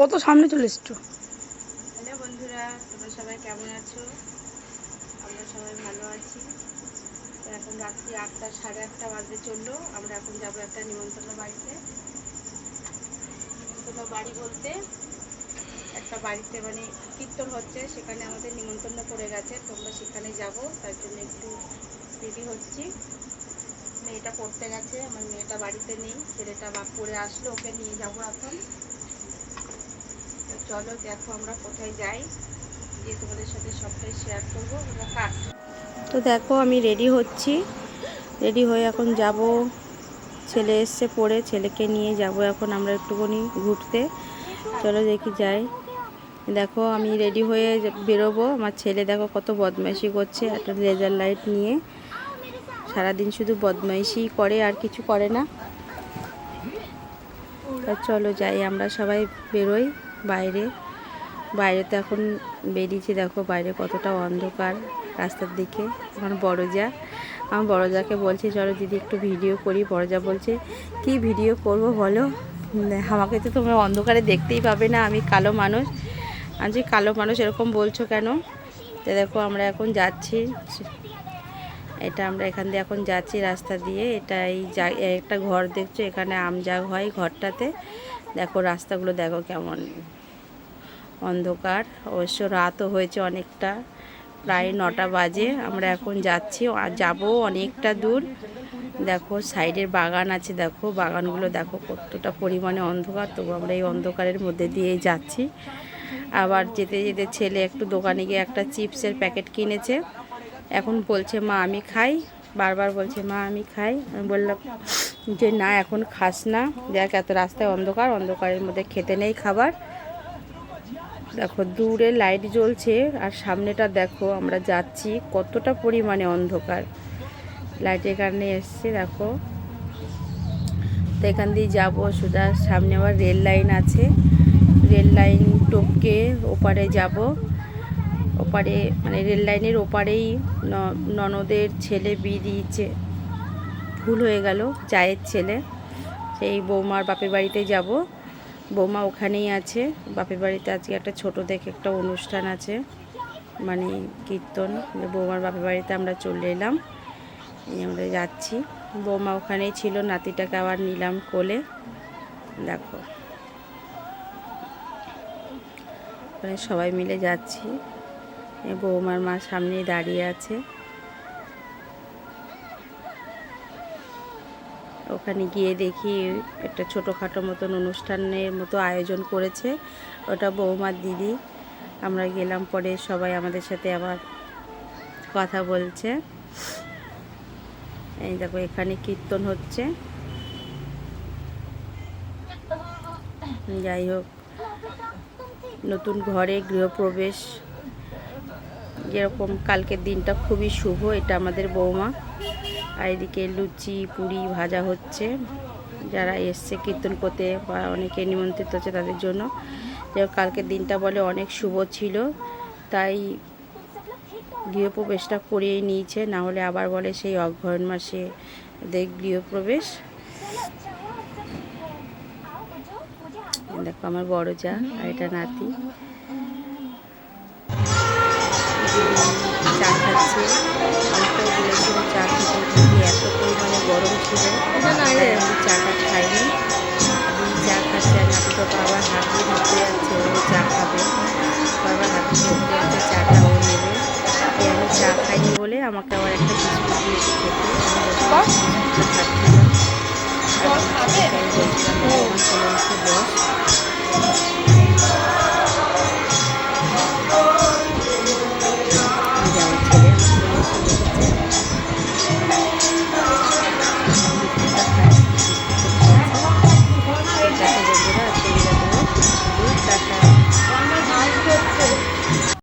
কত সামনে চলে এসছো। হ্যালো বন্ধুরা, তোমরা সবাই কেমন আছো? আমরা সবাই ভালো আছি। তো এখন রাত্রি 8টা, সাড়ে 8টা বাজতে চললো। আমরা এখন যাব একটা নিমন্ত্রণ বাড়িতে। নিমন্ত্রণ বাড়ি বলতে একটা বাড়িতে মানে কীর্তন হচ্ছে, সেখানে আমাদের নিমন্ত্রণ পড়ে গেছে। তোমরা সেখানে যাব, তার জন্য একটু রেডি হচ্ছি। মেয়েটা পড়তে গেছে, আমার মেয়েটা বাড়িতে নেই, ছেলেটা পড়ে আসলে ওকে নিয়ে যাব এখন। চলো দেখো আমরা কোথায় যাই, গিয়ে তোমাদের সাথে সবটাই শেয়ার করবো। ওরা কাট। তো দেখো আমি রেডি হচ্ছি, রেডি হয়ে এখন যাব। ছেলে এসছে পড়ে, ছেলেকে নিয়ে যাব এখন আমরা একটুখানি ঘুরতে। চলো দেখি যাই। দেখো আমি রেডি হয়ে বেরোবো। আমার ছেলে দেখো কত বদমাইশি করছে, একটা লেজার লাইট নিয়ে সারাদিন শুধু বদমাইশি করে আর কিছু করে না। তা চলো যাই, আমরা সবাই বেরোই বাইরে। বাইরে তো এখন বেরিয়েছি, দেখো বাইরে কতটা অন্ধকার রাস্তার দিকে। আমার বড় যাকে বলছি চলো দিদি একটু ভিডিও করি। বড় যা বলছে কি ভিডিও করব বলো, আমাকে তো তোমরা অন্ধকারে দেখতেই পাবে না, আমি কালো মানুষ। আজকে কালো মানুষ এরকম বলছো কেন? তো দেখো আমরা এখন যাচ্ছি, আমরা এখান দিয়ে এখন যাচ্ছি রাস্তা দিয়ে। এটা একটা ঘর দেখছো, এখানে আমজাগ হয় ঘরটাতে। দেখো রাস্তাগুলো দেখো কেমন অন্ধকার। অবশ্য রাতও হয়েছে অনেকটা, প্রায় 9টা বাজে। আমরা এখন যাচ্ছি, যাবো অনেকটা দূর। দেখো সাইডের বাগান আছে, দেখো বাগানগুলো দেখো কতটা পরিমাণে অন্ধকার, তবু আমরা এই অন্ধকারের মধ্যে দিয়েই যাচ্ছি। আবার যেতে যেতে ছেলে একটু দোকানে গিয়ে একটা চিপসের প্যাকেট কিনেছে। এখন বলছে মা আমি খাই, বারবার বলছে মা আমি খাই। আমি বললাম যে না এখন খাস না, দেখ এত রাস্তায় অন্ধকার, অন্ধকারের মধ্যে খেতে নেই খাবার। দেখো দূরে লাইট জ্বলছে, আর সামনেটা দেখো আমরা যাচ্ছি কতটা পরিমাণে অন্ধকার, লাইটের কারণে এসছে দেখো। তো এখান দিয়ে যাবো সোজা, সামনে আবার রেল লাইন আছে, রেল লাইন টপকে ওপারে যাব। ওপারে মানে রেল লাইনের ওপারেই ননদের ছেলে বিয়ে দিয়েছে, ভুল হয়ে গেল, জায়ের ছেলে। সেই বৌমার বাপের বাড়িতে যাব, বৌমা ওখানেই আছে বাপের বাড়িতে। আজকে একটা ছোট দেখে একটা অনুষ্ঠান আছে, মানে কীর্তন। বৌমার বাপের বাড়িতে আমরা চলে এলাম, আমরা যাচ্ছি। বৌমা ওখানেই ছিল, নাতিটাকে আবার নিলাম কোলে। দেখো সবাই মিলে যাচ্ছি, বৌমার মা সামনেই দাঁড়িয়ে আছে। ওখানে গিয়ে দেখি একটা ছোটোখাটো মতন অনুষ্ঠানের মতো আয়োজন করেছে, ওটা বৌমার দিদি। আমরা গেলাম, পরে সবাই আমাদের সাথে আবার কথা বলছে। এই দেখো এখানে কীর্তন হচ্ছে। যাই হোক, নতুন ঘরে গৃহপ্রবেশ, যেরকম কালকের দিনটা খুবই শুভ, এটা আমাদের বৌমা। আর এদিকে লুচি পুরি ভাজা হচ্ছে, যারা এসছে কীর্তন করতে বা অনেকে নিমন্ত্রিত হচ্ছে তাদের জন্য। যে কালকের দিনটা বলে অনেক শুভ ছিল, তাই গৃহপ্রবেশটা করিয়ে নিয়েছে, না হলে আবার বলে সেই অগ্রহায়ণ মাসে গৃহপ্রবেশ। দেখো আমার বড় যা আর এটা নাতি চা খাচ্ছে। আমাকেও বলেছিল চা খেতে, কিন্তু এত পরিমাণে গরম ছিল তাই আমি চাটা খাইনি। দিদি চা খাচ্ছে, আর নাতি তো বাবার হাত দিয়ে ধরতে যাচ্ছে, ও চা খাবে, বাবার হাত দিয়ে ধরতে যাচ্ছে, চাটা ও নেবে। আমি চা খাইনি বলে আমাকে আবার একটা বিস্কুট দিয়েছে খেতে। আমি বিস্কুটটা খাচ্ছিলাম, আর বলছিলাম চলে এসে বস।